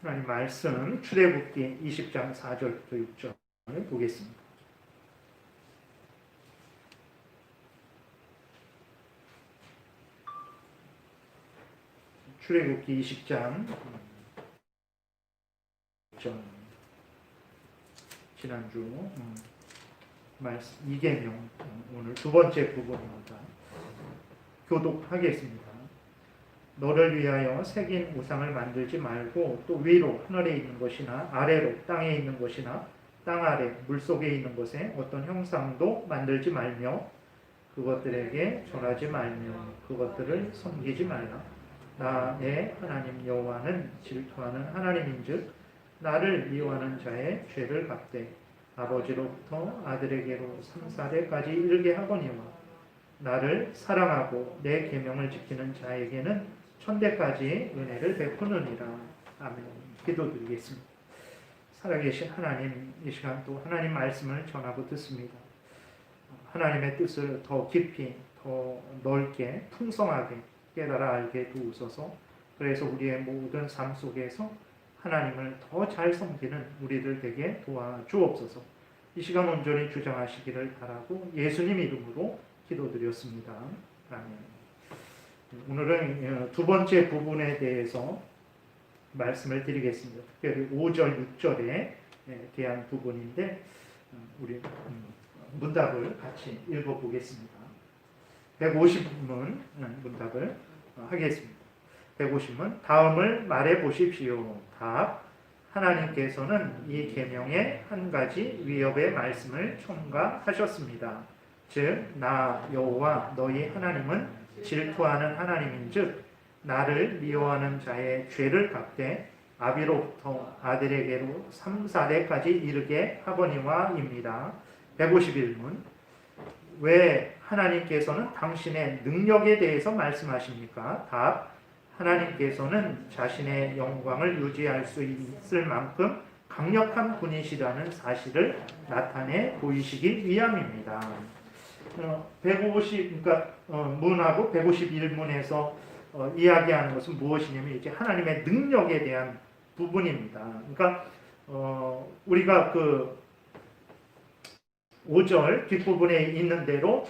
하나님 말씀 출애굽기 20장 4절부터 6절을 보겠습니다. 출애굽기 20장 6절 지난주 말씀 이계명 오늘 두 번째 부분입니다. 교독하겠습니다. 너를 위하여 새긴 우상을 만들지 말고 또 위로 하늘에 있는 것이나 아래로 땅에 있는 것이나 땅 아래 물속에 있는 것에 어떤 형상도 만들지 말며 그것들에게 절하지 말며 그것들을 섬기지 말라. 나 내 하나님 여호와는 질투하는 하나님인즉 나를 미워하는 자의 죄를 갚되 아버지로부터 아들에게로 3-4대까지 이르게 하거니와 나를 사랑하고 내 계명을 지키는 자에게는 천대까지 은혜를 베푸느니라. 아멘. 기도드리겠습니다. 살아계신 하나님, 이 시간 또 하나님 말씀을 전하고 듣습니다. 하나님의 뜻을 더 깊이, 더 넓게, 풍성하게 깨달아 알게 도우소서. 그래서 우리의 모든 삶 속에서 하나님을 더 잘 섬기는 우리들 되게 도와주옵소서. 이 시간 온전히 주장하시기를 바라고 예수님 이름으로 기도드렸습니다. 아멘. 오늘은 두 번째 부분에 대해서 말씀을 드리겠습니다. 특별히 5절, 6절에 대한 부분인데 우리 문답을 같이 읽어보겠습니다. 150문 문답을 하겠습니다. 150문 다음을 말해보십시오. 답. 하나님께서는 이 계명의 한 가지 위협의 말씀을 첨가하셨습니다. 즉 나 여호와 너희 하나님은 질투하는 하나님인즉 나를 미워하는 자의 죄를 갚되 아비로부터 아들에게로 3-4대까지 이르게 하거니와입니다. 151문 왜 하나님께서는 당신의 능력에 대해서 말씀하십니까? 답. 하나님께서는 자신의 영광을 유지할 수 있을 만큼 강력한 분이시라는 사실을 나타내 보이시기 위함입니다. 150, 그러니까 문하고 151문에서 이야기하는 것은 무엇이냐면 이제 하나님의 능력에 대한 부분입니다. 그러니까 우리가 그 5절 뒷부분에 있는 대로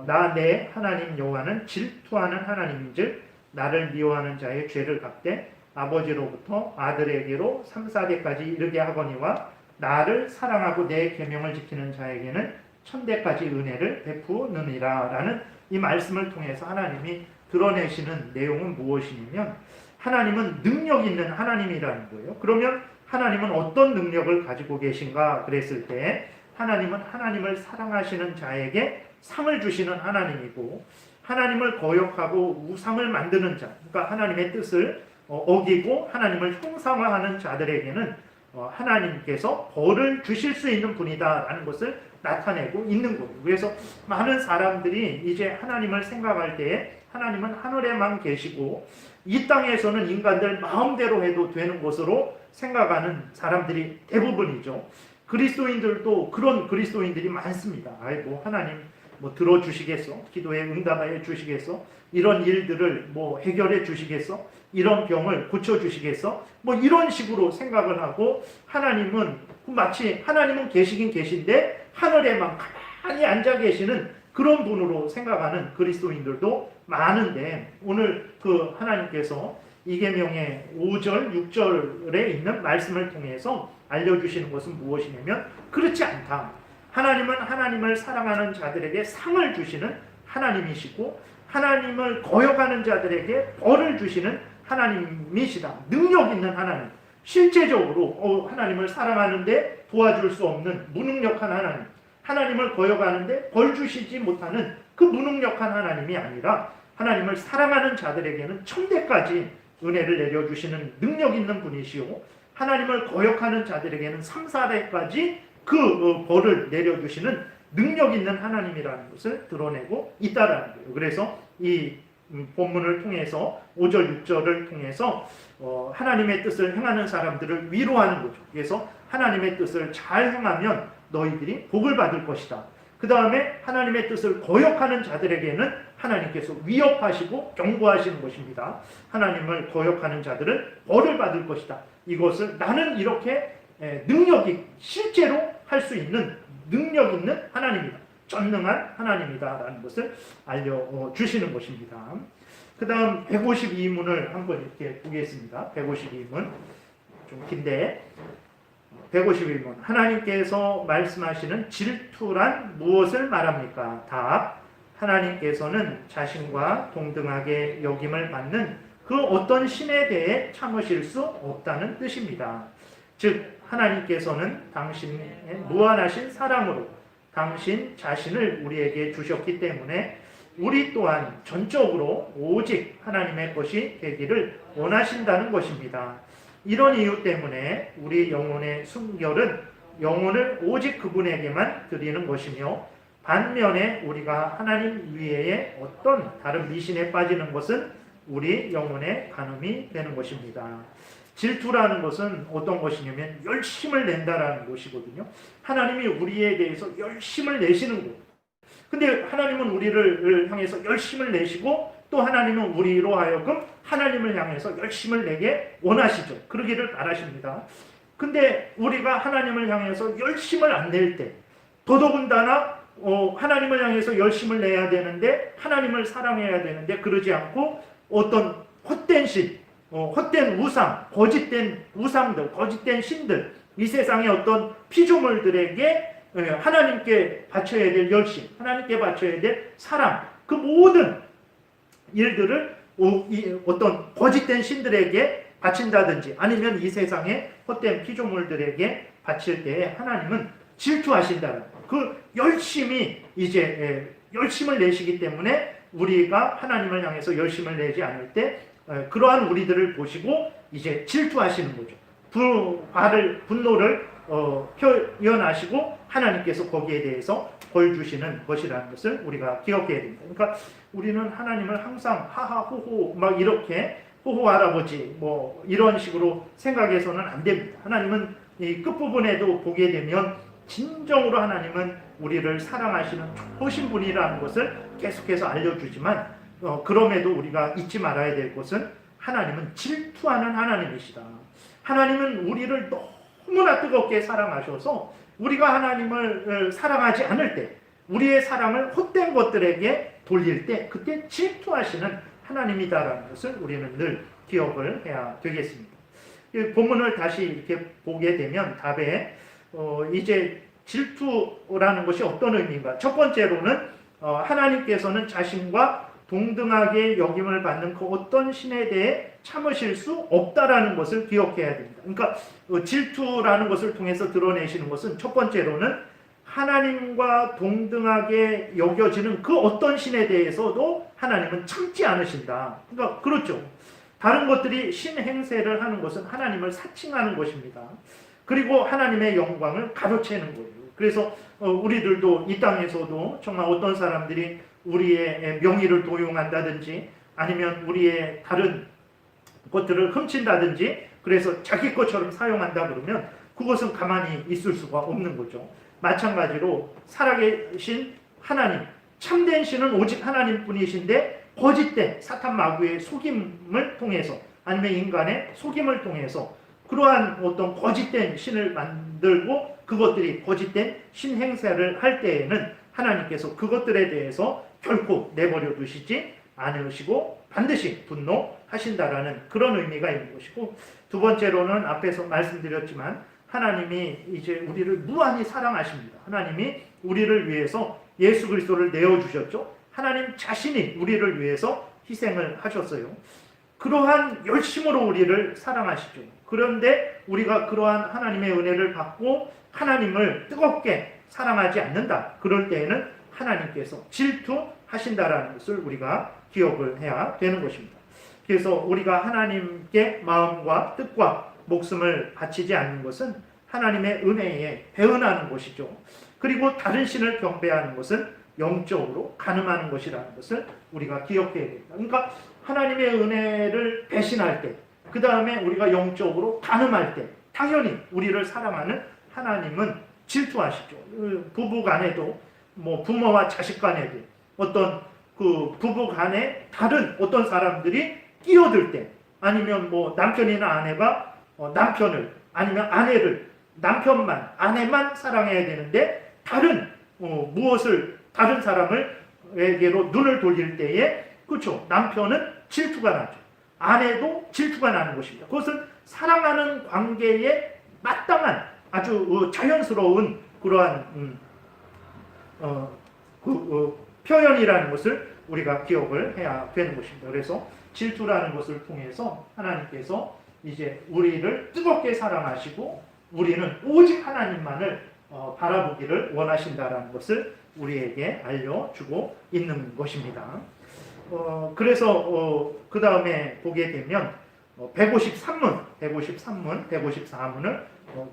나 내 하나님 여호와는 질투하는 하나님인즉 나를 미워하는 자의 죄를 갚되 아버지로부터 아들에게로 3-4대까지 이르게 하거니와 나를 사랑하고 내 계명을 지키는 자에게는 천대까지 은혜를 베푸느니라 라는 이 말씀을 통해서 하나님이 드러내시는 내용은 무엇이냐면 하나님은 능력 있는 하나님이라는 거예요. 그러면 하나님은 어떤 능력을 가지고 계신가 그랬을 때 하나님은 하나님을 사랑하시는 자에게 상을 주시는 하나님이고 하나님을 거역하고 우상을 만드는 자, 그러니까 하나님의 뜻을 어기고 하나님을 형상화하는 자들에게는 하나님께서 벌을 주실 수 있는 분이다라는 것을 나타내고 있는 거예요. 그래서 많은 사람들이 이제 하나님을 생각할 때에 하나님은 하늘에만 계시고 이 땅에서는 인간들 마음대로 해도 되는 것으로 생각하는 사람들이 대부분이죠. 그리스도인들도 그런 그리스도인들이 많습니다. 아이고 하나님 뭐 들어주시겠어? 기도에 응답하여 주시겠어? 이런 일들을 뭐 해결해 주시겠어? 이런 병을 고쳐주시겠어? 뭐 이런 식으로 생각을 하고 하나님은 마치 하나님은 계시긴 계신데 하늘에만 가만히 앉아 계시는 그런 분으로 생각하는 그리스도인들도 많은데 오늘 그 하나님께서 이계명의 5절, 6절에 있는 말씀을 통해서 알려주시는 것은 무엇이냐면 그렇지 않다. 하나님은 하나님을 사랑하는 자들에게 상을 주시는 하나님이시고 하나님을 거역하는 자들에게 벌을 주시는 하나님이시다. 능력 있는 하나님. 실제적으로 하나님을 사랑하는데 도와줄 수 없는 무능력한 하나님. 하나님을 거역하는데 벌 주시지 못하는 그 무능력한 하나님이 아니라 하나님을 사랑하는 자들에게는 천대까지 은혜를 내려주시는 능력 있는 분이시오. 하나님을 거역하는 자들에게는 3-4대까지 그 벌을 내려주시는 능력 있는 하나님이라는 것을 드러내고 있다라는 거예요. 그래서 이 본문을 통해서 5절, 6절을 통해서 하나님의 뜻을 행하는 사람들을 위로하는 거죠. 그래서 하나님의 뜻을 잘 행하면 너희들이 복을 받을 것이다. 그 다음에 하나님의 뜻을 거역하는 자들에게는 하나님께서 위협하시고 경고하시는 것입니다. 하나님을 거역하는 자들은 벌을 받을 것이다. 이것을 나는 이렇게 능력이 실제로 할 수 있는 능력 있는 하나님이다. 전능한 하나님이다라는 것을 알려주시는 것입니다. 그 다음 152문을 한번 이렇게 보겠습니다. 152문 좀 긴데 151문 하나님께서 말씀하시는 질투란 무엇을 말합니까? 답 하나님께서는 자신과 동등하게 여김을 받는 그 어떤 신에 대해 참으실 수 없다는 뜻입니다. 즉 하나님께서는 당신의 무한하신 사랑으로 당신 자신을 우리에게 주셨기 때문에 우리 또한 전적으로 오직 하나님의 것이 되기를 원하신다는 것입니다. 이런 이유 때문에 우리 영혼의 순결은 영혼을 오직 그분에게만 드리는 것이며 반면에 우리가 하나님 위에 어떤 다른 미신에 빠지는 것은 우리 영혼의 간음이 되는 것입니다. 질투라는 것은 어떤 것이냐면 열심을 낸다라는 것이거든요. 하나님이 우리에 대해서 열심을 내시는 것. 근데 하나님은 우리를 향해서 열심을 내시고 또 하나님은 우리로 하여금 하나님을 향해서 열심을 내게 원하시죠. 그러기를 바라십니다. 근데 우리가 하나님을 향해서 열심을 안 낼 때 더더군다나 하나님을 향해서 열심을 내야 되는데 하나님을 사랑해야 되는데 그러지 않고 어떤 헛된 신, 헛된 우상, 거짓된 우상들, 거짓된 신들, 이 세상의 어떤 피조물들에게 하나님께 바쳐야 될 열심, 하나님께 바쳐야 될 사랑, 그 모든 일들을 어떤 거짓된 신들에게 바친다든지 아니면 이 세상의 헛된 피조물들에게 바칠 때에 하나님은 질투하신다는 그 열심이 이제 열심을 내시기 때문에 우리가 하나님을 향해서 열심을 내지 않을 때 그러한 우리들을 보시고 이제 질투하시는 거죠. 분노를 표현하시고 하나님께서 거기에 대해서 벌 주시는 것이라는 것을 우리가 기억해야 됩니다. 그러니까 우리는 하나님을 항상 하하호호 막 이렇게 호호 할아버지 뭐 이런 식으로 생각해서는 안 됩니다. 하나님은 이 끝부분에도 보게 되면 진정으로 하나님은 우리를 사랑하시는 좋으신 분이라는 것을 계속해서 알려주지만 그럼에도 우리가 잊지 말아야 될 것은 하나님은 질투하는 하나님이시다. 하나님은 우리를 너무나 뜨겁게 사랑하셔서 우리가 하나님을 사랑하지 않을 때 우리의 사랑을 헛된 것들에게 돌릴 때 그때 질투하시는 하나님이다라는 것을 우리는 늘 기억을 해야 되겠습니다. 본문을 다시 이렇게 보게 되면 답에 이제 질투라는 것이 어떤 의미인가? 첫 번째로는 하나님께서는 자신과 동등하게 여김을 받는 그 어떤 신에 대해 참으실 수 없다라는 것을 기억해야 됩니다. 그러니까 질투라는 것을 통해서 드러내시는 것은 첫 번째로는 하나님과 동등하게 여겨지는 그 어떤 신에 대해서도 하나님은 참지 않으신다. 그러니까 그렇죠. 다른 것들이 신 행세를 하는 것은 하나님을 사칭하는 것입니다. 그리고 하나님의 영광을 가로채는 거예요. 그래서 우리들도 이 땅에서도 정말 어떤 사람들이 우리의 명의를 도용한다든지 아니면 우리의 다른 것들을 훔친다든지 그래서 자기 것처럼 사용한다 그러면 그것은 가만히 있을 수가 없는 거죠. 마찬가지로 살아계신 하나님, 참된 신은 오직 하나님뿐이신데 거짓된 사탄 마귀의 속임을 통해서 아니면 인간의 속임을 통해서 그러한 어떤 거짓된 신을 만들고 그것들이 거짓된 신 행세를 할 때에는 하나님께서 그것들에 대해서 결코 내버려 두시지 않으시고 반드시 분노하신다라는 그런 의미가 있는 것이고, 두 번째로는 앞에서 말씀드렸지만 하나님이 이제 우리를 무한히 사랑하십니다. 하나님이 우리를 위해서 예수 그리스도를 내어주셨죠. 하나님 자신이 우리를 위해서 희생을 하셨어요. 그러한 열심으로 우리를 사랑하시죠. 그런데 우리가 그러한 하나님의 은혜를 받고 하나님을 뜨겁게 사랑하지 않는다. 그럴 때에는 하나님께서 질투하신다라는 것을 우리가 기억을 해야 되는 것입니다. 그래서 우리가 하나님께 마음과 뜻과 목숨을 바치지 않는 것은 하나님의 은혜에 배은하는 것이죠. 그리고 다른 신을 경배하는 것은 영적으로 간음하는 것이라는 것을 우리가 기억해야 됩니다. 그러니까 하나님의 은혜를 배신할 때, 그 다음에 우리가 영적으로 간음할 때 당연히 우리를 사랑하는 하나님은 질투하시죠. 부부 간에도 뭐 부모와 자식 간에도 어떤 그 부부 간에 다른 어떤 사람들이 끼어들 때, 아니면 뭐 남편이나 아내가 남편을, 아니면 아내를, 남편만 아내만 사랑해야 되는데 다른 무엇을 다른 사람을에게로 눈을 돌릴 때에, 그렇죠, 남편은 질투가 나죠. 아내도 질투가 나는 것입니다. 그것은 사랑하는 관계에 마땅한 아주 자연스러운 그러한 표현이라는 것을 우리가 기억을 해야 되는 것입니다. 그래서 질투라는 것을 통해서 하나님께서 이제 우리를 뜨겁게 사랑하시고 우리는 오직 하나님만을 바라보기를 원하신다라는 것을 우리에게 알려주고 있는 것입니다. 그래서 그 다음에 보게 되면 153문, 154문을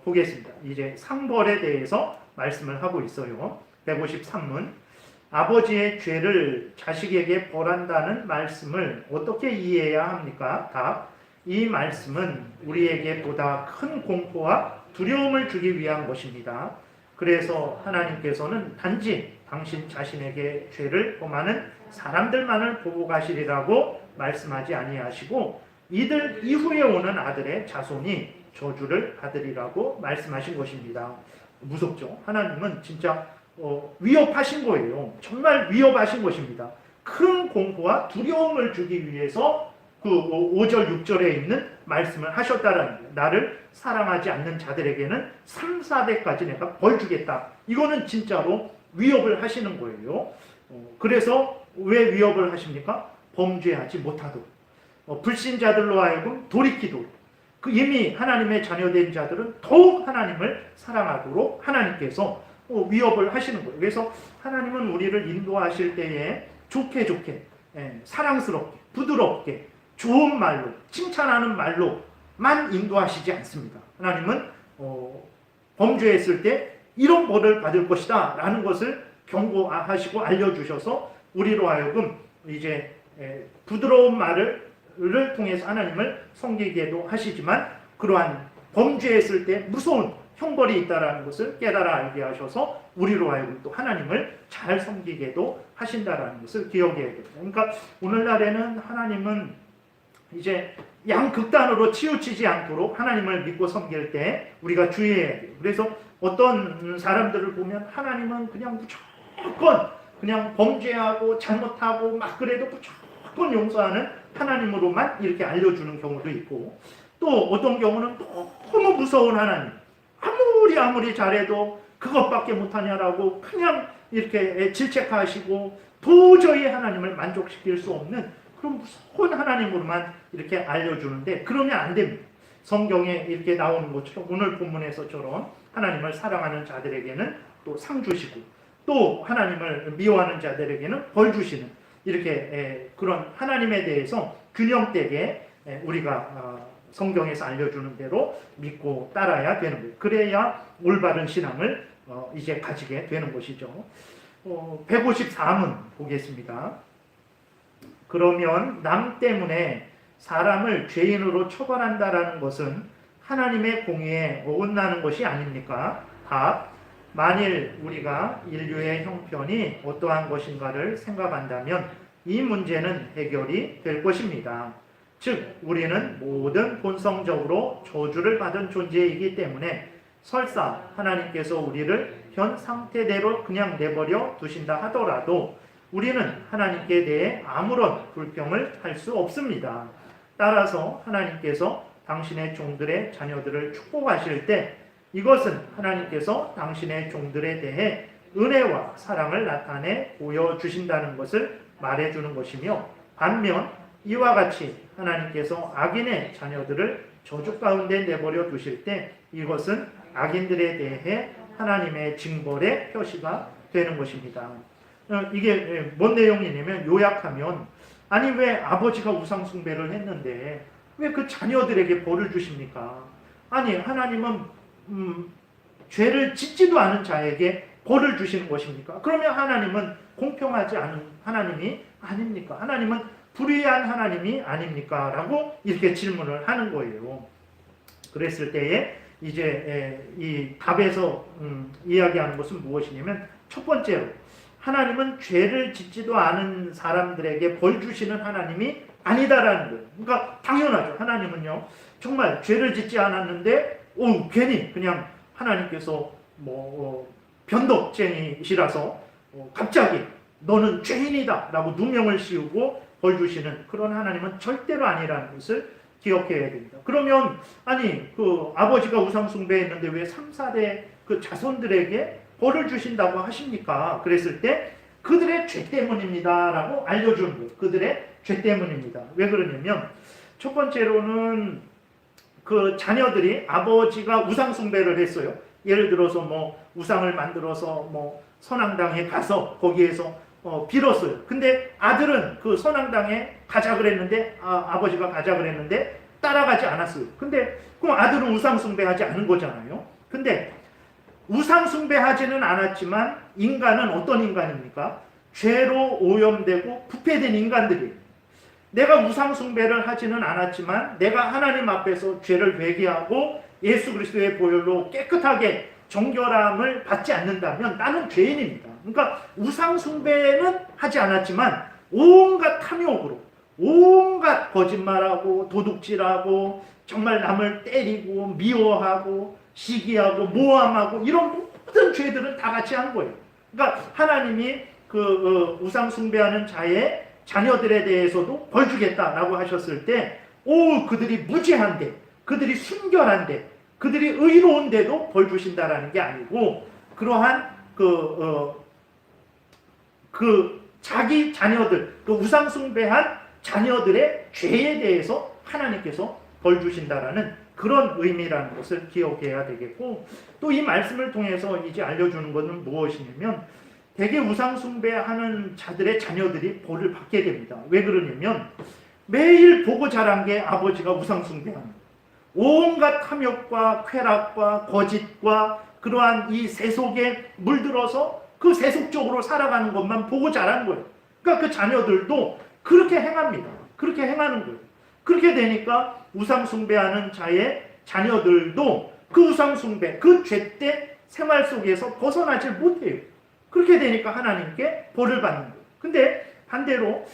보겠습니다. 이제 상벌에 대해서 말씀을 하고 있어요. 153문. 아버지의 죄를 자식에게 벌한다는 말씀을 어떻게 이해해야 합니까? 답. 이 말씀은 우리에게 보다 큰 공포와 두려움을 주기 위한 것입니다. 그래서 하나님께서는 단지 당신 자신에게 죄를 범하는 사람들만을 보고 가시리라고 말씀하지 아니하시고 이들 이후에 오는 아들의 자손이 저주를 받으리라고 말씀하신 것입니다. 무섭죠? 하나님은 진짜 위협하신 거예요. 정말 위협하신 것입니다. 큰 공포와 두려움을 주기 위해서 그 5절, 6절에 있는 말씀을 하셨다라는 거예요. 나를 사랑하지 않는 자들에게는 3, 4대까지 내가 벌 주겠다. 이거는 진짜로 위협을 하시는 거예요. 그래서 왜 위협을 하십니까? 범죄하지 못하도록. 불신자들로 하여금 돌이키도록. 그 이미 하나님의 자녀된 자들은 더욱 하나님을 사랑하도록 하나님께서 위협을 하시는 거예요. 그래서 하나님은 우리를 인도하실 때에 좋게 사랑스럽게 부드럽게 좋은 말로 칭찬하는 말로만 인도하시지 않습니다. 하나님은 범죄했을 때 이런 벌을 받을 것이다 라는 것을 경고하시고 알려주셔서 우리로 하여금 이제 부드러운 말을 통해서 하나님을 섬기게도 하시지만 그러한 범죄했을 때 무서운 형벌이 있다라는 것을 깨달아 알게 하셔서 우리로 하여금 또 하나님을 잘 섬기게도 하신다라는 것을 기억해야 됩니다. 그러니까 오늘날에는 하나님은 이제 양극단으로 치우치지 않도록 하나님을 믿고 섬길 때 우리가 주의해야 돼요. 그래서 어떤 사람들을 보면 하나님은 그냥 무조건 그냥 범죄하고 잘못하고 막 그래도 무조건 용서하는 하나님으로만 이렇게 알려주는 경우도 있고, 또 어떤 경우는 너무 무서운 하나님, 아무리 잘해도 그것밖에 못하냐라고 그냥 이렇게 질책하시고 도저히 하나님을 만족시킬 수 없는 그런 무서운 하나님으로만 이렇게 알려주는데, 그러면 안 됩니다. 성경에 이렇게 나오는 것처럼 오늘 본문에서처럼 하나님을 사랑하는 자들에게는 또 상 주시고 또 하나님을 미워하는 자들에게는 벌 주시는 이렇게 그런 하나님에 대해서 균형되게 우리가 성경에서 알려주는 대로 믿고 따라야 되는 거예요. 그래야 올바른 신앙을 이제 가지게 되는 것이죠. 154문 보겠습니다. 그러면 남 때문에 사람을 죄인으로 처벌한다라는 것은 하나님의 공의에 어긋나는 것이 아닙니까? 답. 만일 우리가 인류의 형편이 어떠한 것인가를 생각한다면 이 문제는 해결이 될 것입니다. 즉 우리는 모든 본성적으로 저주를 받은 존재이기 때문에 설사 하나님께서 우리를 현 상태대로 그냥 내버려 두신다 하더라도 우리는 하나님께 대해 아무런 불평을 할 수 없습니다. 따라서 하나님께서 당신의 종들의 자녀들을 축복하실 때 이것은 하나님께서 당신의 종들에 대해 은혜와 사랑을 나타내 보여주신다는 것을 말해주는 것이며, 반면 이와 같이 하나님께서 악인의 자녀들을 저주 가운데 내버려 두실 때 이것은 악인들에 대해 하나님의 징벌의 표시가 되는 것입니다. 이게 뭔 내용이냐면, 요약하면 아니 왜 아버지가 우상 숭배를 했는데 왜 그 자녀들에게 벌을 주십니까? 아니 하나님은 죄를 짓지도 않은 자에게 벌을 주시는 것입니까? 그러면 하나님은 공평하지 않은 하나님이 아닙니까? 하나님은 불의한 하나님이 아닙니까? 라고 이렇게 질문을 하는 거예요. 그랬을 때에 이제 이 답에서 이야기하는 것은 무엇이냐면, 첫 번째로 하나님은 죄를 짓지도 않은 사람들에게 벌 주시는 하나님이 아니다라는 거예요. 그러니까 당연하죠. 하나님은요, 정말 죄를 짓지 않았는데, 괜히 그냥 하나님께서 변덕쟁이시라서 갑자기 너는 죄인이다 라고 누명을 씌우고 벌 주시는 그런 하나님은 절대로 아니라는 것을 기억해야 됩니다. 그러면 그 아버지가 우상 숭배했는데 왜 3, 4대 그 자손들에게 벌을 주신다고 하십니까? 그랬을 때 그들의 죄 때문입니다 라고 알려주는 거예요. 그들의 죄 때문입니다. 왜 그러냐면 첫 번째로는 그 자녀들이 아버지가 우상 숭배를 했어요. 예를 들어서 우상을 만들어서 선앙당에 가서 거기에서 빌었어요. 근데 아들은 그 선앙당에 가자 그랬는데 아버지가 가자 그랬는데 따라가지 않았어요. 근데 그럼 아들은 우상 숭배하지 않은 거잖아요. 근데 우상 숭배하지는 않았지만 인간은 어떤 인간입니까? 죄로 오염되고 부패된 인간들이에요. 내가 우상 숭배를 하지는 않았지만 내가 하나님 앞에서 죄를 회개하고 예수 그리스도의 보혈로 깨끗하게 정결함을 받지 않는다면 나는 죄인입니다. 그러니까 우상 숭배는 하지 않았지만 온갖 탐욕으로 온갖 거짓말하고 도둑질하고 정말 남을 때리고 미워하고 시기하고 모함하고 이런 모든 죄들은 다 같이 한 거예요. 그러니까 하나님이 그 우상 숭배하는 자의 자녀들에 대해서도 벌 주겠다라고 하셨을 때 그들이 무죄한데 그들이 순결한데 그들이 의로운데도 벌 주신다라는 게 아니고 그러한 자기 자녀들, 그 우상 숭배한 자녀들의 죄에 대해서 하나님께서 벌 주신다라는 그런 의미라는 것을 기억해야 되겠고, 또 이 말씀을 통해서 이제 알려주는 것은 무엇이냐면 대개 우상 숭배하는 자들의 자녀들이 벌을 받게 됩니다. 왜 그러냐면 매일 보고 자란 게 아버지가 우상 숭배합니다. 온갖 탐욕과 쾌락과 거짓과 그러한 이 세속에 물들어서 그 세속적으로 살아가는 것만 보고 자란 거예요. 그러니까 그 자녀들도 그렇게 행합니다. 그렇게 행하는 거예요. 그렇게 되니까 우상 숭배하는 자의 자녀들도 그 우상 숭배, 그 죄된 생활 속에서 벗어나질 못해요. 그렇게 되니까 하나님께 벌을 받는 거예요. 근데 반대로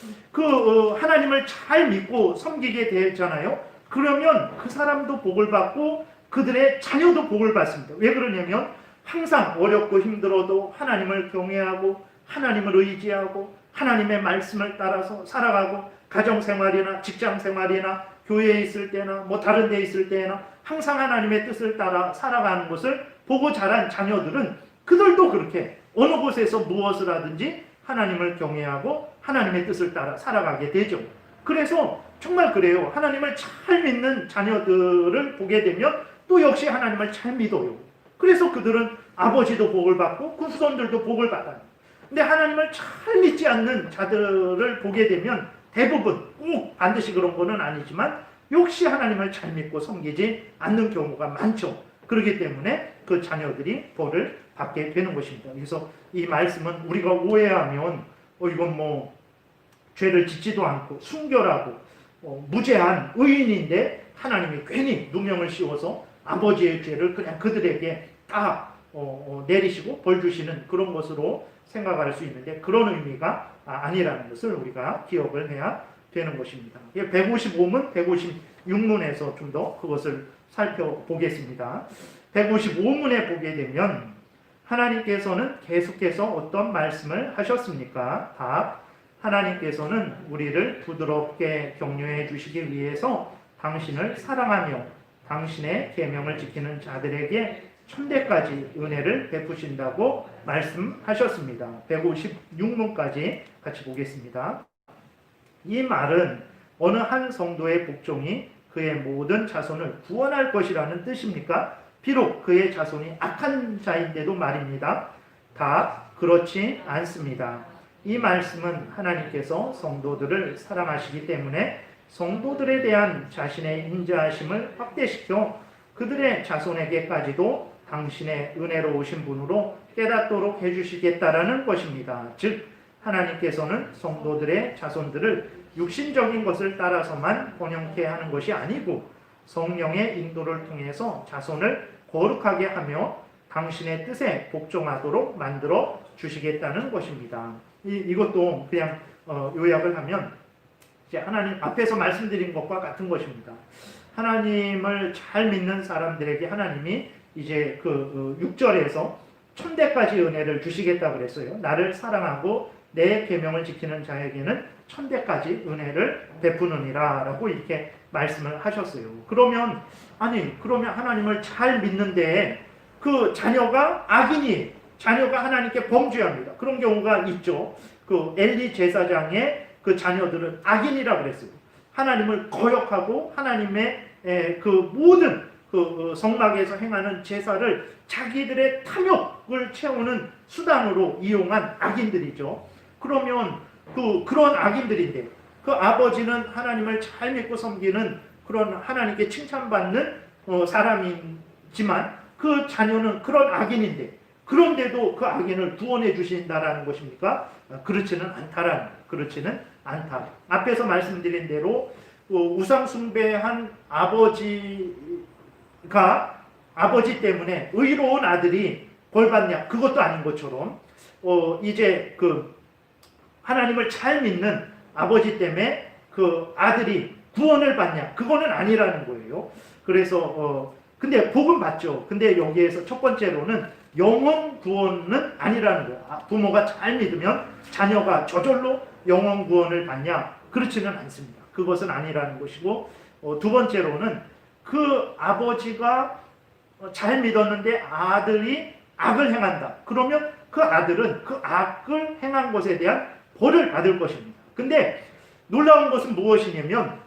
하나님을 잘 믿고 섬기게 되잖아요. 그러면 그 사람도 복을 받고 그들의 자녀도 복을 받습니다. 왜 그러냐면 항상 어렵고 힘들어도 하나님을 경외하고 하나님을 의지하고 하나님의 말씀을 따라서 살아가고 가정생활이나 직장생활이나 교회에 있을 때나 다른 데 있을 때나 항상 하나님의 뜻을 따라 살아가는 것을 보고 자란 자녀들은 그들도 그렇게 어느 곳에서 무엇을 하든지 하나님을 경외하고 하나님의 뜻을 따라 살아가게 되죠. 그래서 정말 그래요. 하나님을 잘 믿는 자녀들을 보게 되면 또 역시 하나님을 잘 믿어요. 그래서 그들은 아버지도 복을 받고 그 후손들도 복을 받아요. 근데 하나님을 잘 믿지 않는 자들을 보게 되면 대부분 꼭 반드시 그런 거는 아니지만 역시 하나님을 잘 믿고 섬기지 않는 경우가 많죠. 그렇기 때문에 그 자녀들이 벌을 받게 되는 것입니다. 그래서 이 말씀은 우리가 오해하면 이건 죄를 짓지도 않고 순결하고 무죄한 의인인데 하나님이 괜히 누명을 씌워서 아버지의 죄를 그냥 그들에게 다 내리시고 벌 주시는 그런 것으로 생각할 수 있는데 그런 의미가 아니라는 것을 우리가 기억을 해야 되는 것입니다. 155문, 156문에서 좀 더 그것을 살펴보겠습니다. 155문에 보게 되면 하나님께서는 계속해서 어떤 말씀을 하셨습니까? 답. 하나님께서는 우리를 부드럽게 격려해 주시기 위해서 당신을 사랑하며 당신의 계명을 지키는 자들에게 천대까지 은혜를 베푸신다고 말씀하셨습니다. 156문까지 같이 보겠습니다. 이 말은 어느 한 성도의 복종이 그의 모든 자손을 구원할 것이라는 뜻입니까? 비록 그의 자손이 악한 자인데도 말입니다. 답. 그렇지 않습니다. 이 말씀은 하나님께서 성도들을 사랑하시기 때문에 성도들에 대한 자신의 인자하심을 확대시켜 그들의 자손에게까지도 당신의 은혜로우신 분으로 깨닫도록 해주시겠다라는 것입니다. 즉 하나님께서는 성도들의 자손들을 육신적인 것을 따라서만 번영케 하는 것이 아니고 성령의 인도를 통해서 자손을 거룩하게 하며 당신의 뜻에 복종하도록 만들어 주시겠다는 것입니다. 이것도 그냥 요약을 하면 이제 하나님 앞에서 말씀드린 것과 같은 것입니다. 하나님을 잘 믿는 사람들에게 하나님이 이제 그 6절에서 천대까지 은혜를 주시겠다 그랬어요. 나를 사랑하고 내 계명을 지키는 자에게는 천대까지 은혜를 베푸느니라 라고 이렇게 말씀을 하셨어요. 그러면 하나님을 잘 믿는데 그 자녀가 악인이, 자녀가 하나님께 범죄합니다. 그런 경우가 있죠. 그 엘리 제사장의 그 자녀들은 악인이라 그랬어요. 하나님을 거역하고 하나님의 그 모든 그 성막에서 행하는 제사를 자기들의 탐욕을 채우는 수단으로 이용한 악인들이죠. 그러면 그런 악인들인데 그 아버지는 하나님을 잘 믿고 섬기는 그런 하나님께 칭찬받는 사람이지만 그 자녀는 그런 악인인데 그런데도 그 악인을 구원해 주신다라는 것입니까? 그렇지는 않다. 앞에서 말씀드린 대로 우상 숭배한 아버지 때문에 의로운 아들이 벌 받냐? 그것도 아닌 것처럼 이제 그 하나님을 잘 믿는 아버지 때문에 그 아들이 구원을 받냐? 그거는 아니라는 거예요. 그래서 근데 복은 받죠. 근데 여기에서 첫 번째로는 영원 구원은 아니라는 거예요. 부모가 잘 믿으면 자녀가 저절로 영원 구원을 받냐? 그렇지는 않습니다. 그것은 아니라는 것이고, 두 번째로는 그 아버지가 잘 믿었는데 아들이 악을 행한다. 그러면 그 아들은 그 악을 행한 것에 대한 벌을 받을 것입니다. 근데 놀라운 것은 무엇이냐면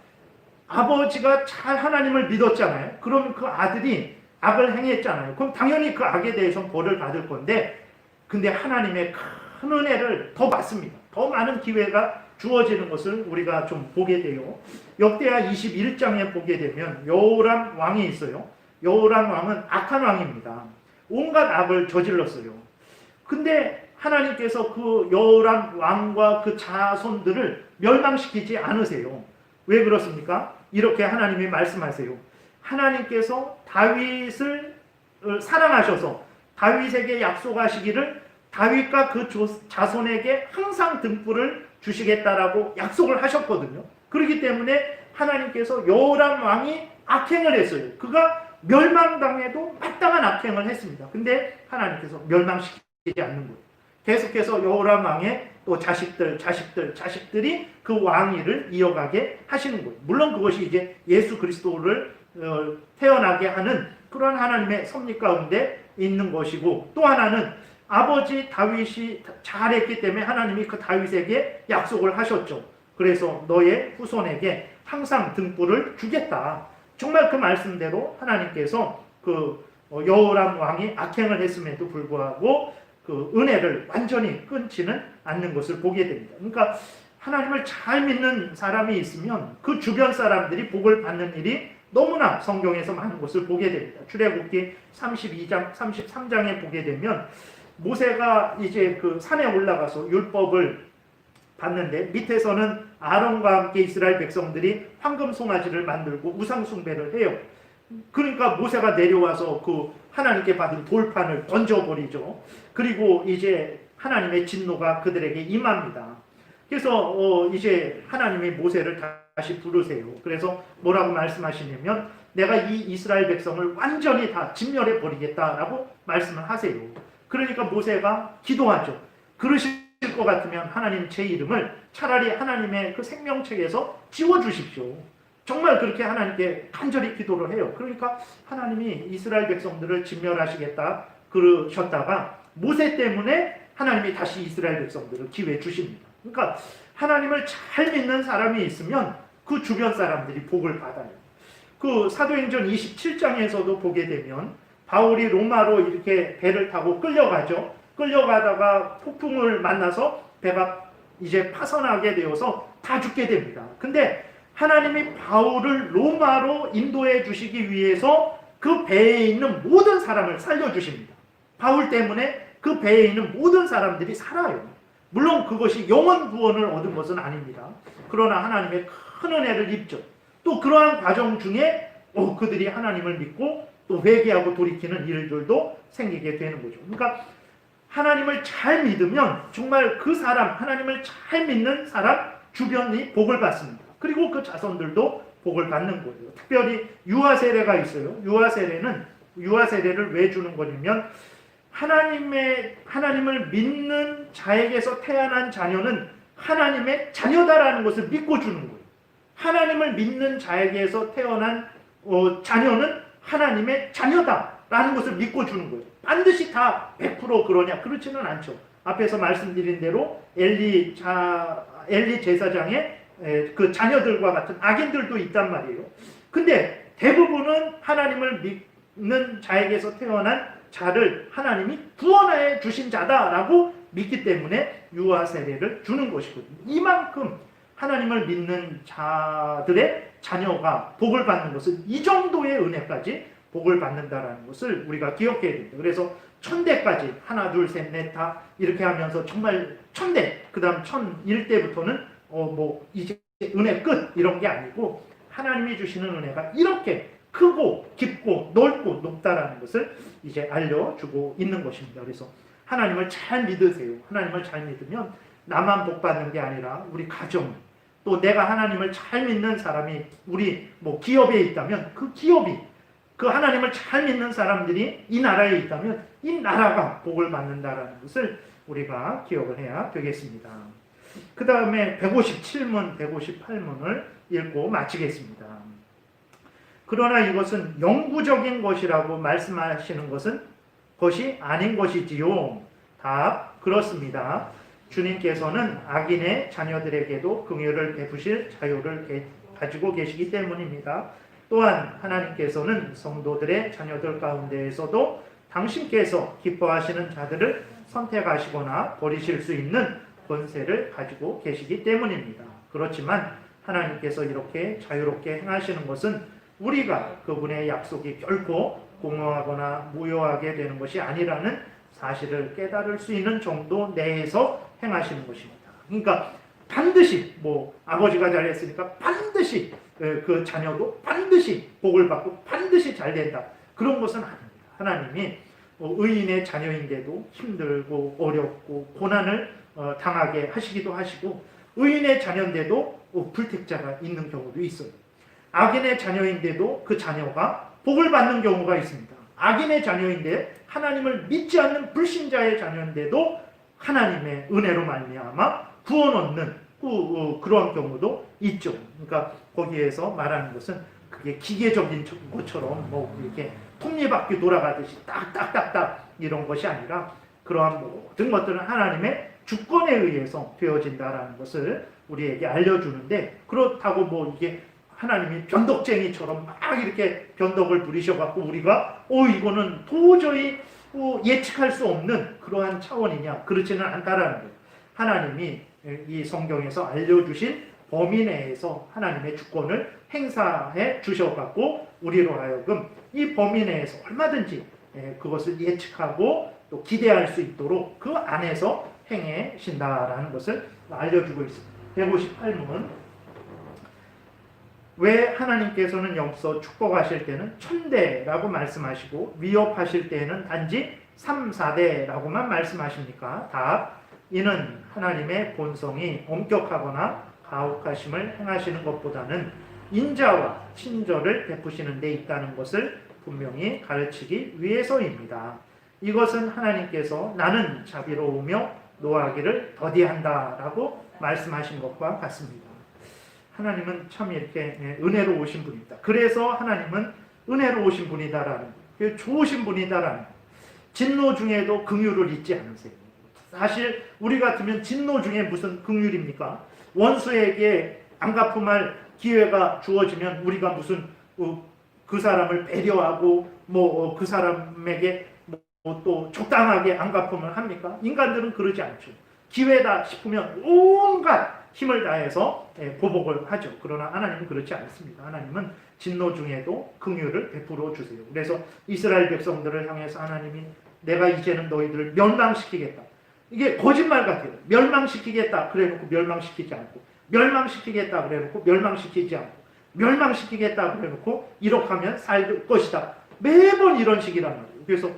아버지가 잘 하나님을 믿었잖아요. 그러면 그 아들이 악을 행했잖아요. 그럼 당연히 그 악에 대해서 벌을 받을 건데, 근데 하나님의 큰 은혜를 더 받습니다. 더 많은 기회가 주어지는 것을 우리가 좀 보게 돼요. 역대하 21장에 보게 되면 여호람 왕이 있어요. 여호람 왕은 악한 왕입니다. 온갖 악을 저질렀어요. 근데 하나님께서 그 여호람 왕과 그 자손들을 멸망시키지 않으세요. 왜 그렇습니까? 이렇게 하나님이 말씀하세요. 하나님께서 다윗을 사랑하셔서 다윗에게 약속하시기를 다윗과 그 자손에게 항상 등불을 주시겠다라고 약속을 하셨거든요. 그렇기 때문에 하나님께서 여호람 왕이 악행을 했어요. 그가 멸망당해도 마땅한 악행을 했습니다. 근데 하나님께서 멸망시키지 않는 거예요. 계속해서 여호람 왕의 또 자식들이 그 왕위를 이어가게 하시는 거예요. 물론 그것이 이제 예수 그리스도를 태어나게 하는 그런 하나님의 섭리 가운데 있는 것이고, 또 하나는 아버지 다윗이 잘했기 때문에 하나님이 그 다윗에게 약속을 하셨죠. 그래서 너의 후손에게 항상 등불을 주겠다. 정말 그 말씀대로 하나님께서 그 여호람 왕이 악행을 했음에도 불구하고 그 은혜를 완전히 끊지는 않는 것을 보게 됩니다. 그러니까 하나님을 잘 믿는 사람이 있으면 그 주변 사람들이 복을 받는 일이 너무나 성경에서 많은 것을 보게 됩니다. 출애굽기 32장, 33장에 보게 되면 모세가 이제 그 산에 올라가서 율법을 받는데 밑에서는 아론과 함께 이스라엘 백성들이 황금 송아지를 만들고 우상 숭배를 해요. 그러니까 모세가 내려와서 그 하나님께 받은 돌판을 던져버리죠. 그리고 이제 하나님의 진노가 그들에게 임합니다. 그래서 이제 하나님이 모세를 다시 부르세요. 그래서 뭐라고 말씀하시냐면 내가 이 이스라엘 백성을 완전히 다 진멸해 버리겠다라고 말씀을 하세요. 그러니까 모세가 기도하죠. 그러실 것 같으면 하나님 제 이름을 차라리 하나님의 그 생명책에서 지워주십시오. 정말 그렇게 하나님께 간절히 기도를 해요. 그러니까 하나님이 이스라엘 백성들을 진멸하시겠다 그러셨다가 모세 때문에 하나님이 다시 이스라엘 백성들을 기회 주십니다. 그러니까 하나님을 잘 믿는 사람이 있으면 그 주변 사람들이 복을 받아요. 그 사도행전 27장에서도 보게 되면 바울이 로마로 이렇게 배를 타고 끌려가죠. 끌려가다가 폭풍을 만나서 배가 이제 파선하게 되어서 다 죽게 됩니다. 근데 하나님이 바울을 로마로 인도해 주시기 위해서 그 배에 있는 모든 사람을 살려주십니다. 바울 때문에 그 배에 있는 모든 사람들이 살아요. 물론 그것이 영원 구원을 얻은 것은 아닙니다. 그러나 하나님의 큰 은혜를 입죠. 또 그러한 과정 중에 그들이 하나님을 믿고 또 회개하고 돌이키는 일들도 생기게 되는 거죠. 그러니까 하나님을 잘 믿으면 정말 그 사람, 하나님을 잘 믿는 사람 주변이 복을 받습니다. 그리고 그 자손들도 복을 받는 거예요. 특별히 유아 세례가 있어요. 유아 세례를 왜 주는 거냐면 하나님을 믿는 자에게서 태어난 자녀는 하나님의 자녀다라는 것을 믿고 주는 거예요. 하나님을 믿는 자에게서 태어난 자녀는 하나님의 자녀다라는 것을 믿고 주는 거예요. 반드시 다 100% 그러냐? 그렇지는 않죠. 앞에서 말씀드린 대로 엘리 제사장의 그 자녀들과 같은 악인들도 있단 말이에요. 근데 대부분은 하나님을 믿는 자에게서 태어난 자를 하나님이 구원해 주신 자다라고 믿기 때문에 유아 세례를 주는 것이거든요. 이만큼 하나님을 믿는 자들의 자녀가 복을 받는 것은 이 정도의 은혜까지 복을 받는다라는 것을 우리가 기억해야 됩니다. 그래서 1000대까지 하나 둘 셋 넷 다 이렇게 하면서 정말 1000대 그 다음 1001대부터는 이제 은혜 끝 이런 게 아니고 하나님이 주시는 은혜가 이렇게 크고 깊고 넓고 높다라는 것을 이제 알려주고 있는 것입니다. 그래서 하나님을 잘 믿으세요. 하나님을 잘 믿으면 나만 복 받는 게 아니라 우리 가정, 또 내가 하나님을 잘 믿는 사람이 우리 기업에 있다면 그 기업이, 그 하나님을 잘 믿는 사람들이 이 나라에 있다면 이 나라가 복을 받는다라는 것을 우리가 기억을 해야 되겠습니다. 그 다음에 157문, 158문을 읽고 마치겠습니다. 그러나 이것은 영구적인 것이라고 말씀하시는 것이 아닌 것이지요. 답, 그렇습니다. 주님께서는 악인의 자녀들에게도 긍휼을 베푸실 자유를 가지고 계시기 때문입니다. 또한 하나님께서는 성도들의 자녀들 가운데에서도 당신께서 기뻐하시는 자들을 선택하시거나 버리실 수 있는 권세를 가지고 계시기 때문입니다. 그렇지만 하나님께서 이렇게 자유롭게 행하시는 것은 우리가 그분의 약속이 결코 공허하거나 무효하게 되는 것이 아니라는 사실을 깨달을 수 있는 정도 내에서 행하시는 것입니다. 그러니까 반드시 아버지가 잘했으니까 반드시 그 자녀도 반드시 복을 받고 반드시 잘 된다. 그런 것은 아닙니다. 하나님이 의인의 자녀인데도 힘들고 어렵고 고난을 당하게 하시기도 하시고 의인의 자녀인데도 불택자가 있는 경우도 있어요. 악인의 자녀인데도 그 자녀가 복을 받는 경우가 있습니다. 악인의 자녀인데 하나님을 믿지 않는 불신자의 자녀인데도 하나님의 은혜로 말미암아 구원 얻는 그러한 경우도 있죠. 그러니까 거기에서 말하는 것은 그게 기계적인 것처럼 이렇게 톱니바퀴 돌아가듯이 딱딱딱딱 이런 것이 아니라 그러한 모든 것들은 하나님의 주권에 의해서 되어진다라는 것을 우리에게 알려주는데, 그렇다고 이게 하나님이 변덕쟁이처럼 막 이렇게 변덕을 부리셔갖고 우리가 이거는 도저히 예측할 수 없는 그러한 차원이냐, 그렇지는 않다라는 거예요. 하나님이 이 성경에서 알려주신 범위 내에서 하나님의 주권을 행사해 주셔갖고 우리로 하여금 이 범위 내에서 얼마든지 그것을 예측하고 또 기대할 수 있도록 그 안에서 행해신다라는 것을 알려주고 있습니다. 158문, 왜 하나님께서는 여기서 축복하실 때는 1000대라고 말씀하시고 위협하실 때는 단지 3, 4대라고만 말씀하십니까? 답, 이는 하나님의 본성이 엄격하거나 가혹하심을 행하시는 것보다는 인자와 친절을 베푸시는 데 있다는 것을 분명히 가르치기 위해서입니다. 이것은 하나님께서 나는 자비로우며 노하기를 더디한다 라고 말씀하신 것과 같습니다. 하나님은 참 이렇게 은혜로우신 분입니다. 그래서 하나님은 은혜로우신 분이다라는 거예요. 좋으신 분이다라는 거예요. 진노 중에도 긍휼을 잊지 않으세요. 사실 우리 같으면 진노 중에 무슨 긍휼입니까? 원수에게 안갚음할 기회가 주어지면 우리가 무슨 그 사람을 배려하고 그 사람에게 또 적당하게 안갚음을 합니까? 인간들은 그러지 않죠. 기회다 싶으면 온갖 힘을 다해서 보복을 하죠. 그러나 하나님은 그렇지 않습니다. 하나님은 진노 중에도 긍휼을 베풀어 주세요. 그래서 이스라엘 백성들을 향해서 하나님이 내가 이제는 너희들을 멸망시키겠다. 이게 거짓말 같아요. 멸망시키겠다 그래놓고 멸망시키지 않고, 멸망시키겠다 그래놓고 멸망시키지 않고, 멸망시키겠다 그래놓고 이렇게 하면 살 것이다. 매번 이런 식이란 말이에요. 그래서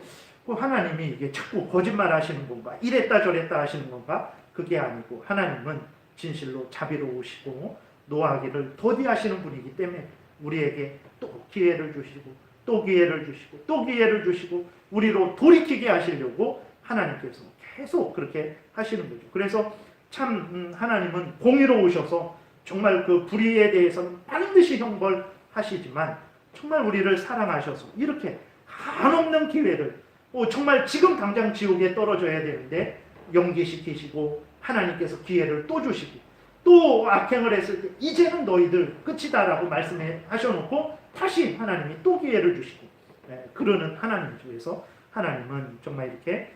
그 하나님이 이게 자꾸 거짓말 하시는 건가? 이랬다 저랬다 하시는 건가? 그게 아니고 하나님은 진실로 자비로우시고 노하기를 더디하시는 분이기 때문에 우리에게 또 기회를 주시고 또 기회를 주시고 또 기회를 주시고 우리로 돌이키게 하시려고 하나님께서 계속 그렇게 하시는 거죠. 그래서 참 하나님은 공의로우셔서 정말 그 불의에 대해서는 반드시 형벌하시지만 정말 우리를 사랑하셔서 이렇게 한없는 기회를 정말 지금 당장 지옥에 떨어져야 되는데 연기시키시고 하나님께서 기회를 또 주시고 또 악행을 했을 때 이제는 너희들 끝이다라고 말씀하셔놓고 다시 하나님이 또 기회를 주시고 그러는 하나님 중에서 하나님은 정말 이렇게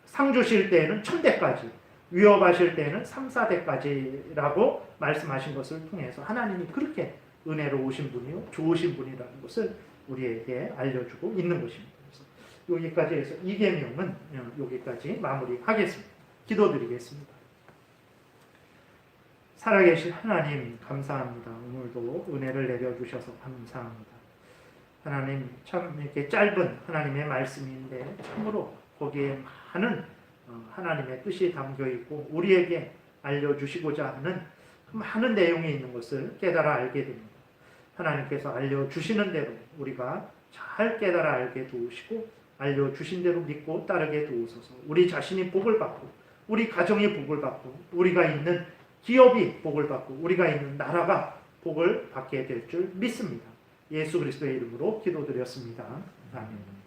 상 주실 때에는 1000대까지 위협하실 때에는 3, 4대까지라고 말씀하신 것을 통해서 하나님이 그렇게 은혜로우신 분이요 좋으신 분이라는 것을 우리에게 알려주고 있는 것입니다. 그래서 여기까지 해서 이 계명은 여기까지 마무리하겠습니다. 기도드리겠습니다. 살아계신 하나님 감사합니다. 오늘도 은혜를 내려주셔서 감사합니다. 하나님 참 이렇게 짧은 하나님의 말씀인데 참으로 거기에 많은 하나님의 뜻이 담겨 있고 우리에게 알려주시고자 하는 많은 내용이 있는 것을 깨달아 알게 됩니다. 하나님께서 알려주시는 대로 우리가 잘 깨달아 알게 도우시고 알려주신 대로 믿고 따르게 도우소서. 우리 자신이 복을 받고 우리 가정이 복을 받고 우리가 있는 기업이 복을 받고 우리가 있는 나라가 복을 받게 될 줄 믿습니다. 예수 그리스도의 이름으로 기도드렸습니다. 아멘.